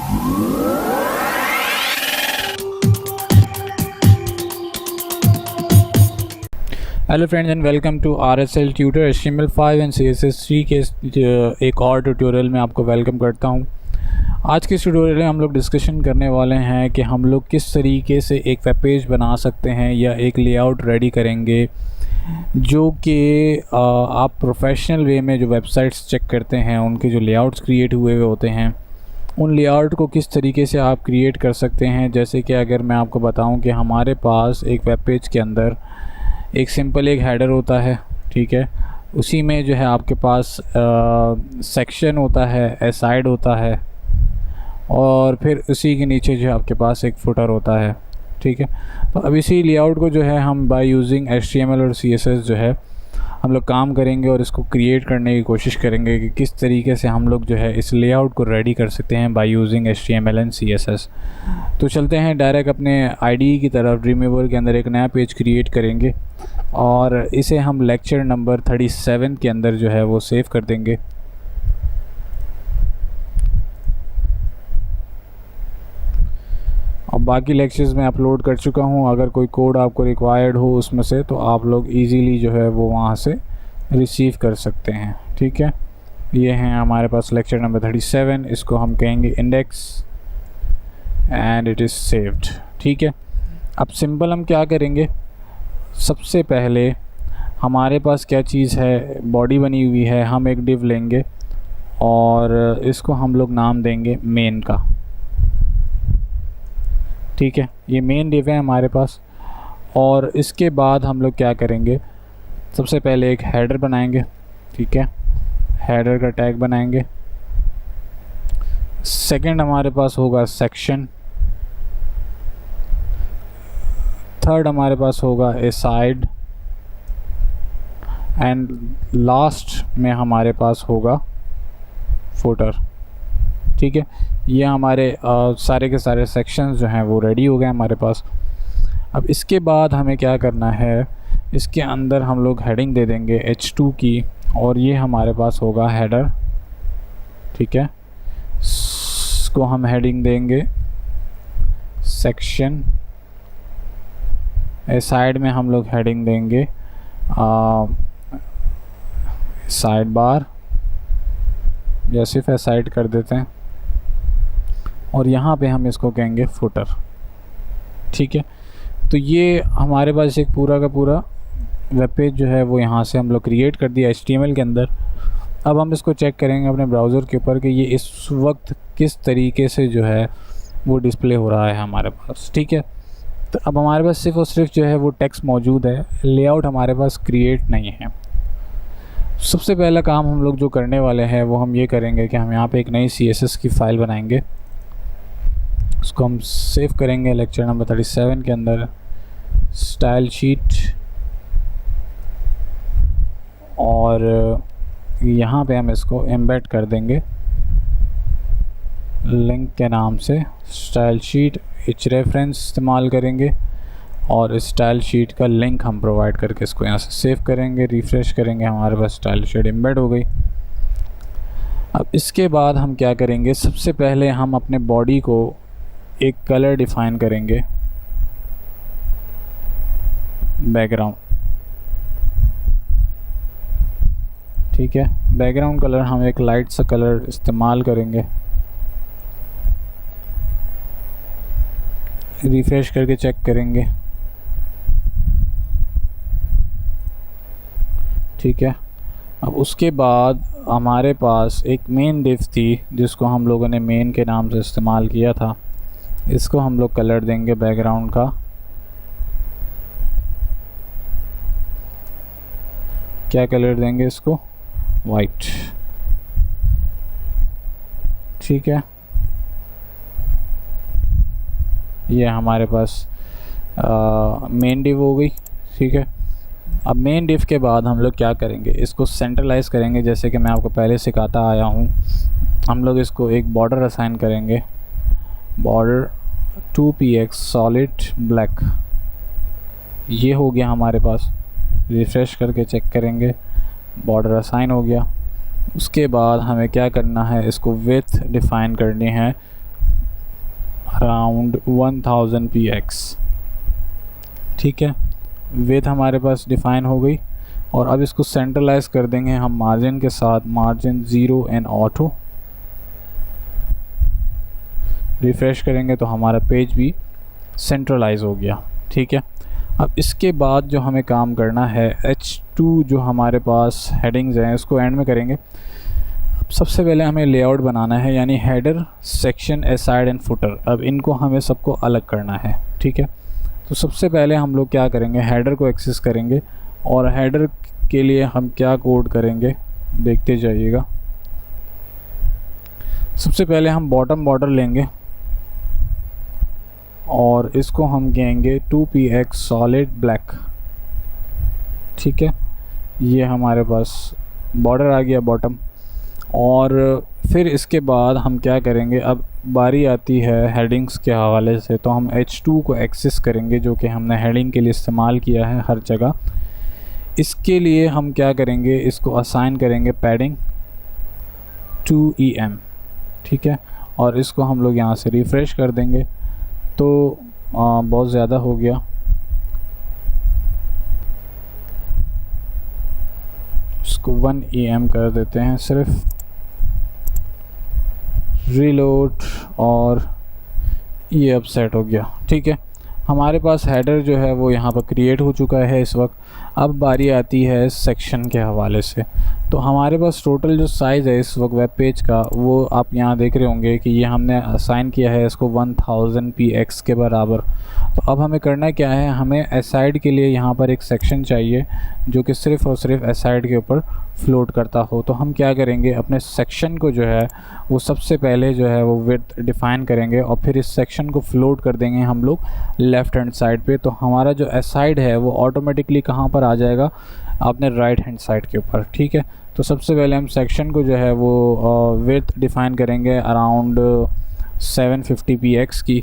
Hello friends and welcome to RSL tutor HTML5 एंड CSS3 के एक और ट्यूटोरियल में आपको वेलकम करता हूं। आज के इस ट्यूटोरियल में हम लोग डिस्कशन करने वाले हैं कि हम लोग किस तरीके से एक वेब पेज बना सकते हैं या एक लेआउट रेडी करेंगे जो कि आप प्रोफेशनल वे में जो वेबसाइट्स चेक करते हैं उनके जो लेआउट्स क्रिएट हुए हुए होते हैं उन लेआउट को किस तरीके से आप क्रिएट कर सकते हैं। जैसे कि अगर मैं आपको बताऊं कि हमारे पास एक वेब पेज के अंदर एक सिंपल एक हेडर होता है, ठीक है, उसी में जो है आपके पास सेक्शन होता है, असाइड होता है और फिर उसी के नीचे जो है आपके पास एक फुटर होता है, ठीक है। तो अब इसी लेआउट को जो है हम बाय यूजिंग HTML और CSS जो है हम लोग काम करेंगे और इसको क्रिएट करने की कोशिश करेंगे कि किस तरीके से हम लोग जो है इस लेआउट को रेडी कर सकते हैं by using HTML and CSS। तो चलते हैं डायरेक्ट अपने IDE की तरफ। ड्रीमवीवर के अंदर एक नया पेज क्रिएट करेंगे और इसे हम लेक्चर नंबर 37 के अंदर जो है वो सेव कर देंगे। और बाकी लेक्चर्स में अपलोड कर चुका हूँ। अगर कोई कोड आपको रिक्वायर्ड हो उसमें से तो आप लोग इजीली जो है वो वहाँ से रिसीव कर सकते हैं, ठीक है। ये हैं हमारे पास लेक्चर नंबर 37, इसको हम कहेंगे index and it is saved, ठीक है। अब सिंपल हम क्या करेंगे, सबसे पहले हमारे पास क्या चीज़ है, बॉडी बनी हुई है, हम एक डिव लेंगे और इसको हम लोग नाम देंगे मेन का, ठीक है। ये मेन डिव है हमारे पास। और इसके बाद हम लोग क्या करेंगे, सबसे पहले एक हेडर बनाएंगे, ठीक है, हेडर का टैग बनाएंगे। सेकंड हमारे पास होगा सेक्शन, थर्ड हमारे पास होगा असाइड एंड लास्ट में हमारे पास होगा फुटर, ठीक है। ये हमारे सारे के सारे सेक्शंस जो हैं वो रेडी हो गए हमारे पास। अब इसके बाद हमें क्या करना है, इसके अंदर हम लोग हेडिंग दे देंगे H2 की और ये हमारे पास होगा हेडर, ठीक है। इसको हम हेडिंग देंगे सेक्शन, साइड में हम लोग हेडिंग देंगे साइड बार या सिर्फ साइड कर देते हैं और यहाँ पे हम इसको कहेंगे फुटर, ठीक है। तो ये हमारे पास एक पूरा का पूरा वेब पेज जो है वो यहाँ से हम लोग क्रिएट कर दिया HTML के अंदर। अब हम इसको चेक करेंगे अपने ब्राउज़र के ऊपर कि ये इस वक्त किस तरीके से जो है वो डिस्प्ले हो रहा है हमारे पास, ठीक है। तो अब हमारे पास सिर्फ और सिर्फ जो है वो टेक्स्ट मौजूद है, लेआउट हमारे पास क्रिएट नहीं है। सबसे पहला काम हम लोग जो करने वाले हैं वो हम ये करेंगे कि हम यहाँ पे एक नई CSS की फ़ाइल बनाएंगे, उसको हम सेव करेंगे लेक्चर नंबर 37 के अंदर, स्टाइल शीट, और यहाँ पे हम इसको एम्बेड कर देंगे लिंक के नाम से। स्टाइल शीट रेफरेंस इस्तेमाल करेंगे और स्टाइल शीट का लिंक हम प्रोवाइड करके इसको यहाँ से सेव करेंगे, रिफ़्रेश करेंगे, हमारे पास स्टाइल शीट एम्बेड हो गई। अब इसके बाद हम क्या करेंगे, सबसे पहले हम अपने बॉडी को एक कलर डिफ़ाइन करेंगे, बैकग्राउंड, ठीक है। बैकग्राउंड कलर हम एक लाइट सा कलर इस्तेमाल करेंगे, रिफ़्रेश करके चेक करेंगे, ठीक है। अब उसके बाद हमारे पास एक मेन डिव थी जिसको हम लोगों ने मेन के नाम से इस्तेमाल किया था, इसको हम लोग कलर देंगे बैकग्राउंड का, क्या कलर देंगे इसको, वाइट, ठीक है। ये हमारे पास मेन डिव हो गई, ठीक है। अब मेन डिव के बाद हम लोग क्या करेंगे, इसको सेंट्रलाइज करेंगे, जैसे कि मैं आपको पहले सिखाता आया हूँ। हम लोग इसको एक बॉर्डर असाइन करेंगे, बॉर्डर 2px सॉलिड ब्लैक, ये हो गया हमारे पास। रिफ़्रेश करके चेक करेंगे, बॉर्डर असाइन हो गया। उसके बाद हमें क्या करना है, इसको विड्थ डिफ़ाइन करनी है अराउंड 1000 px। ठीक है, विड्थ हमारे पास डिफाइन हो गई। और अब इसको सेंट्रलाइज कर देंगे हम मार्जिन के साथ, मार्जिन 0 एंड ऑटो। रिफ़्रेश करेंगे तो हमारा पेज भी सेंट्रलाइज हो गया। ठीक है, अब इसके बाद जो हमें काम करना है, H2 जो हमारे पास हेडिंग्स हैं इसको एंड में करेंगे। अब सबसे पहले हमें लेआउट बनाना है, यानी header, section, aside and footer. अब इनको हमें सबको अलग करना है। ठीक है, तो सबसे पहले हम लोग क्या करेंगे, हेडर को एक्सेस करेंगे। और हेडर के लिए हम क्या कोड करेंगे देखते जाइएगा। सबसे पहले हम बॉटम बॉर्डर लेंगे और इसको हम कहेंगे 2px सॉलिड ब्लैक। ठीक है, ये हमारे पास बॉर्डर आ गया बॉटम। और फिर इसके बाद हम क्या करेंगे, अब बारी आती है हेडिंग्स के हवाले से, तो हम H2 को एक्सेस करेंगे जो कि हमने हेडिंग के लिए इस्तेमाल किया है हर जगह। इसके लिए हम क्या करेंगे, इसको असाइन करेंगे पैडिंग 2em। ठीक है, और इसको हम लोग यहाँ से रिफ़्रेश कर देंगे तो बहुत ज़्यादा हो गया। इसको 1em कर देते हैं सिर्फ, रीलोड, और ये अब सेट हो गया। ठीक है, हमारे पास हेडर जो है वो यहाँ पर क्रिएट हो चुका है इस वक्त। अब बारी आती है सेक्शन के हवाले से। तो हमारे पास टोटल जो साइज़ है इस वक्त वेब पेज का, वो आप यहाँ देख रहे होंगे कि ये हमने असाइन किया है इसको 1000 px के बराबर। तो अब हमें करना क्या है, हमें एसाइड के लिए यहाँ पर एक सेक्शन चाहिए जो कि सिर्फ़ और सिर्फ एसाइड के ऊपर फ्लोट करता हो। तो हम क्या करेंगे, अपने सेक्शन को जो है वो सबसे पहले जो है वो विड्थ डिफ़ाइन करेंगे और फिर इस सेक्शन को फ्लोट कर देंगे हम लोग लेफ़्ट हैंड साइड पे। तो हमारा जो एसाइड है वो ऑटोमेटिकली कहाँ पर आ जाएगा, अपने राइट हैंड साइड के ऊपर। ठीक है, तो सबसे पहले हम सेक्शन को जो है वो विड्थ डिफ़ाइन करेंगे अराउंड 750 px की।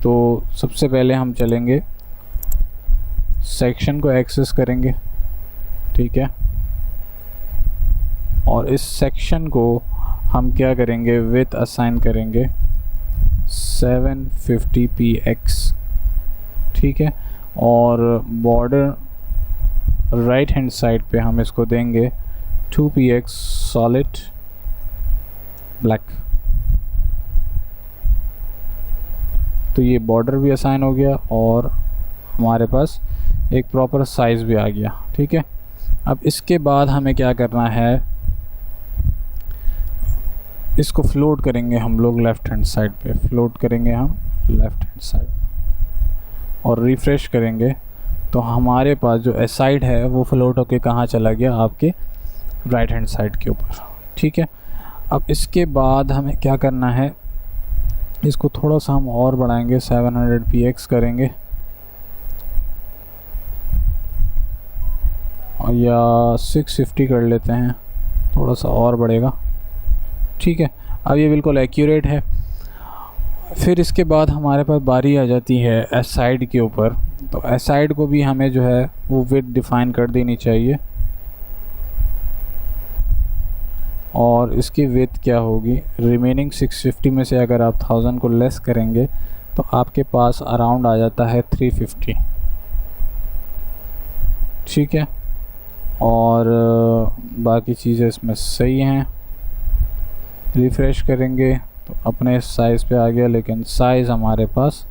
तो सबसे पहले हम चलेंगे सेक्शन को एक्सेस करेंगे। ठीक है, और इस सेक्शन को हम क्या करेंगे, विड्थ असाइन करेंगे 750 px। ठीक है, और बॉर्डर राइट हैंड साइड पे हम इसको देंगे 2px सॉलिड ब्लैक। तो ये बॉर्डर भी असाइन हो गया और हमारे पास एक प्रॉपर साइज़ भी आ गया। ठीक है, अब इसके बाद हमें क्या करना है, इसको फ्लोट करेंगे हम लोग लेफ़्ट हैंड साइड पे, फ्लोट करेंगे हम लेफ़्ट हैंड साइड और रिफ़्रेश करेंगे तो हमारे पास जो एसाइड है वो फ्लोट होके कहाँ चला गया, आपके राइट हैंड साइड के ऊपर। ठीक है, अब इसके बाद हमें क्या करना है, इसको थोड़ा सा हम और बढ़ाएंगे, 700 px करेंगे और या 650 कर लेते हैं, थोड़ा सा और बढ़ेगा। ठीक है, अब ये बिल्कुल एक्यूरेट है। फिर इसके बाद हमारे पास बारी आ जाती है एसाइड के ऊपर। तो एसाइड को भी हमें जो है वो विड्थ डिफ़ाइन कर देनी चाहिए और इसकी विड्थ क्या होगी, रिमेनिंग 650 में से अगर आप 1000 को लेस करेंगे तो आपके पास अराउंड आ जाता है 350। ठीक है, और बाकी चीज़ें इसमें सही हैं। रिफ़्रेश करेंगे तो अपने साइज़ पे आ गया, लेकिन साइज़ हमारे पास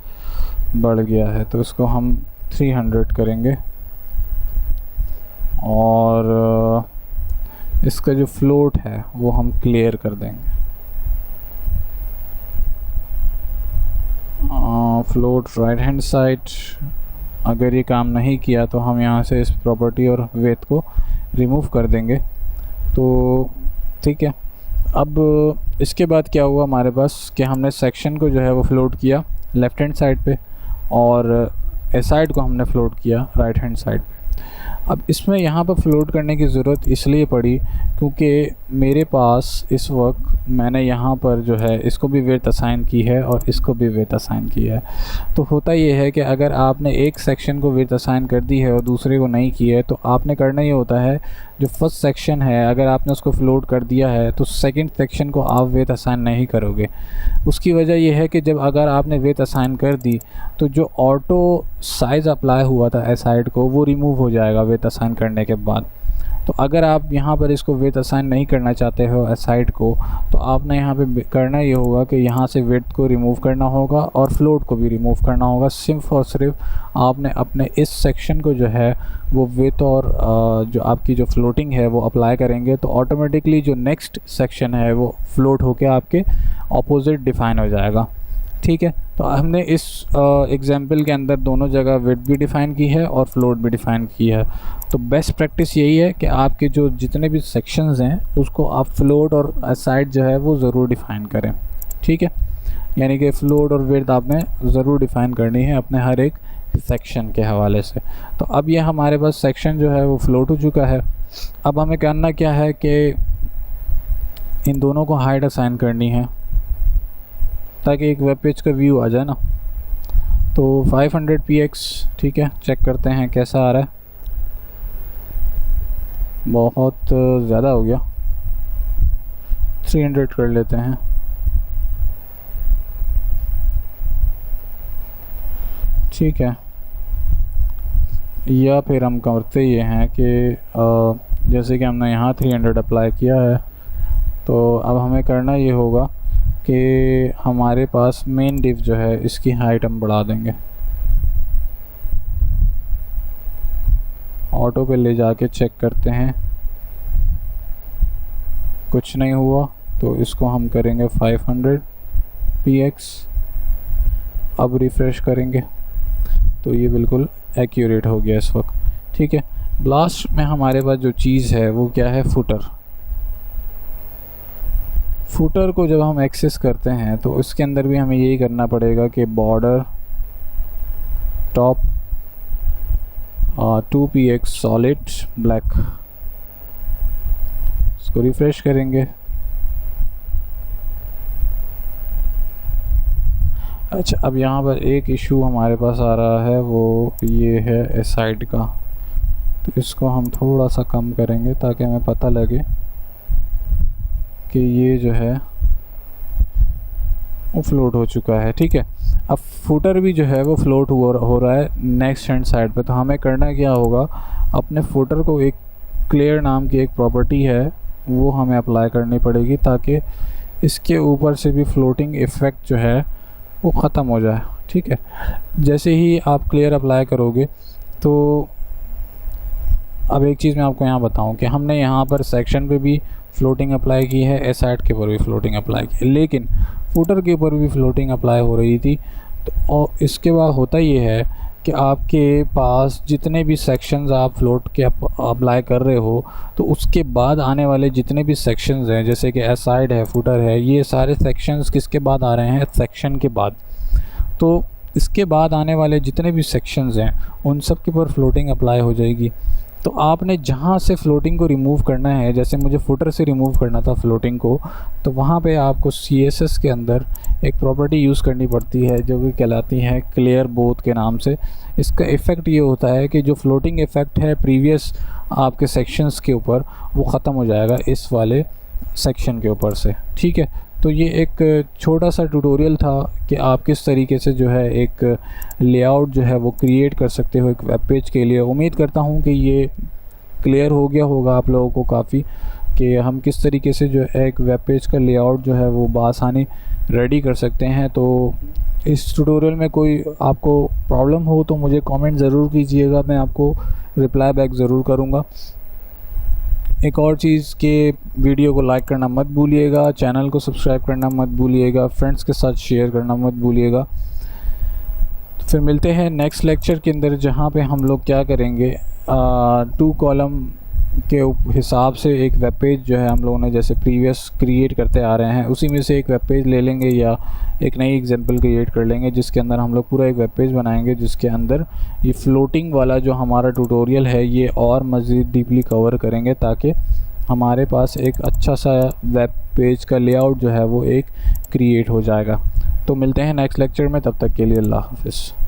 बढ़ गया है तो इसको हम 300 करेंगे और इसका जो फ्लोट है वो हम क्लियर कर देंगे। फ्लोट राइट हैंड साइड, अगर ये काम नहीं किया तो हम यहाँ से इस प्रॉपर्टी और विड्थ को रिमूव कर देंगे। तो ठीक है, अब इसके बाद क्या हुआ हमारे पास कि हमने सेक्शन को जो है वो फ्लोट किया लेफ़्ट हैंड साइड पे और एसाइड को हमने फ्लोट किया राइट हैंड साइड पे। अब इसमें यहाँ पर फ्लोट करने की ज़रूरत इसलिए पड़ी क्योंकि मेरे पास इस वक्त मैंने यहाँ पर जो है इसको भी विड्थ असाइन की है और इसको भी विड्थ असाइन की है। तो होता ये है कि अगर आपने एक सेक्शन को विड्थ असाइन कर दी है और दूसरे को नहीं की है, तो आपने करना ये होता है जो फर्स्ट सेक्शन है अगर आपने उसको फ्लोट कर दिया है तो सेकंड सेक्शन को आप विड्थ असाइन नहीं करोगे। उसकी वजह यह है कि जब अगर आपने विड्थ असाइन कर दी तो जो ऑटो साइज़ अप्लाई हुआ था एसाइड को वो रिमूव हो जाएगा विड्थ असाइन करने के बाद। तो अगर आप यहाँ पर इसको विड्थ असाइन नहीं करना चाहते हो एसाइड को, तो आपने यहाँ पे करना ये होगा कि यहाँ से विड्थ को रिमूव करना होगा और फ्लोट को भी रिमूव करना होगा। सिर्फ और सिर्फ आपने अपने इस सेक्शन को जो है वो विड्थ और जो आपकी जो फ्लोटिंग है वो अप्लाई करेंगे, तो ऑटोमेटिकली जो नेक्स्ट सेक्शन है वो फ्लोट होकर आपके ऑपोजिट डिफ़ाइन हो जाएगा। ठीक है, तो हमने इस एग्जाम्पल के अंदर दोनों जगह विड्थ भी डिफ़ाइन की है और फ्लोट भी डिफ़ाइन की है। तो बेस्ट प्रैक्टिस यही है कि आपके जो जितने भी सेक्शंस हैं उसको आप फ्लोट और साइड जो है वो ज़रूर डिफ़ाइन करें। ठीक है, यानी कि फ्लोट और विड्थ आपने ज़रूर डिफ़ाइन करनी है अपने हर एक सेक्शन के हवाले से। तो अब ये हमारे पास सेक्शन जो है वो फ्लोट हो चुका है। अब हमें करना क्या है कि इन दोनों को हाइट असाइन करनी है ताकि एक वेब पेज का व्यू आ जाए ना। तो 500 px, ठीक है, चेक करते हैं कैसा आ रहा है। बहुत ज़्यादा हो गया, 300 कर लेते हैं। ठीक है, या फिर हम करते ये हैं कि जैसे कि हमने यहाँ 300 अप्लाई किया है, तो अब हमें करना ये होगा कि हमारे पास मेन डिव जो है इसकी हाइट हम बढ़ा देंगे। ऑटो पे ले जाके चेक करते हैं, कुछ नहीं हुआ, तो इसको हम करेंगे 500 px। अब रिफ़्रेश करेंगे तो ये बिल्कुल एक्यूरेट हो गया इस वक्त। ठीक है, लास्ट में हमारे पास जो चीज़ है वो क्या है, फुटर। फुटर को जब हम एक्सेस करते हैं तो उसके अंदर भी हमें यही करना पड़ेगा कि border top 2px solid black, इसको रिफ़्रेश करेंगे। अच्छा, अब यहाँ पर एक इशू हमारे पास आ रहा है, वो ये है साइड का। तो इसको हम थोड़ा सा कम करेंगे ताकि हमें पता लगे कि ये जो है वो फ्लोट हो चुका है। ठीक है, अब फुटर भी जो है वो फ्लोट हो रहा है नेक्स्ट हैंड साइड पे। तो हमें करना क्या होगा, अपने फुटर को एक क्लियर नाम की एक प्रॉपर्टी है वो हमें अप्लाई करनी पड़ेगी ताकि इसके ऊपर से भी फ्लोटिंग इफ़ेक्ट जो है वो ख़त्म हो जाए। ठीक है, जैसे ही आप क्लियर अप्लाई करोगे तो अब एक चीज़ मैं आपको यहाँ बताऊँ कि हमने यहाँ पर सेक्शन पे भी फ्लोटिंग अप्लाई की है, साइड के ऊपर भी फ्लोटिंग अप्लाई की है, लेकिन फुटर के ऊपर भी फ्लोटिंग अप्लाई हो रही थी। तो और इसके बाद होता ये है कि आपके पास जितने भी सेक्शंस आप फ्लोट के अप्लाई कर रहे हो, तो उसके बाद आने वाले जितने भी सेक्शंस हैं, जैसे कि साइड है, फुटर है, ये सारे सेक्शंस किसके बाद आ रहे हैं, सेक्शन के बाद। तो इसके बाद आने वाले जितने भी सेक्शंस हैं उन सब के ऊपर फ्लोटिंग अप्लाई हो जाएगी। तो आपने जहाँ से फ्लोटिंग को रिमूव करना है, जैसे मुझे फुटर से रिमूव करना था फ्लोटिंग को, तो वहाँ पे आपको CSS के अंदर एक प्रॉपर्टी यूज़ करनी पड़ती है जो कि कहलाती है क्लियर बोथ के नाम से। इसका इफ़ेक्ट ये होता है कि जो फ्लोटिंग इफ़ेक्ट है प्रीवियस आपके सेक्शंस के ऊपर वो ख़त्म हो जाएगा इस वाले सेक्शन के ऊपर से। ठीक है, तो ये एक छोटा सा ट्यूटोरियल था कि आप किस तरीके से जो है एक लेआउट जो है वो क्रिएट कर सकते हो एक वेब पेज के लिए। उम्मीद करता हूँ कि ये क्लियर हो गया होगा आप लोगों को काफ़ी कि हम किस तरीके से जो है एक वेब पेज का लेआउट जो है वो बआसानी रेडी कर सकते हैं। तो इस ट्यूटोरियल में कोई आपको प्रॉब्लम हो तो मुझे कमेंट ज़रूर कीजिएगा, मैं आपको रिप्लाई बैक ज़रूर करूँगा। एक और चीज़ कि वीडियो को लाइक करना मत भूलिएगा, चैनल को सब्सक्राइब करना मत भूलिएगा, फ्रेंड्स के साथ शेयर करना मत भूलिएगा। तो फिर मिलते हैं नेक्स्ट लेक्चर के अंदर जहाँ पे हम लोग क्या करेंगे, 2 कॉलम के हिसाब से एक वेब पेज जो है हम लोगों ने जैसे प्रीवियस क्रिएट करते आ रहे हैं उसी में से एक वेब पेज ले लेंगे या एक नई एग्जांपल क्रिएट कर लेंगे जिसके अंदर हम लोग पूरा एक वेब पेज बनाएंगे जिसके अंदर ये फ्लोटिंग वाला जो हमारा ट्यूटोरियल है ये और मज़ीद डीपली कवर करेंगे ताकि हमारे पास एक अच्छा सा वेब पेज का लेआउट जो है वो एक क्रिएट हो जाएगा। तो मिलते हैं नेक्स्ट लेक्चर में, तब तक के लिए अल्लाह हाफ़िज़।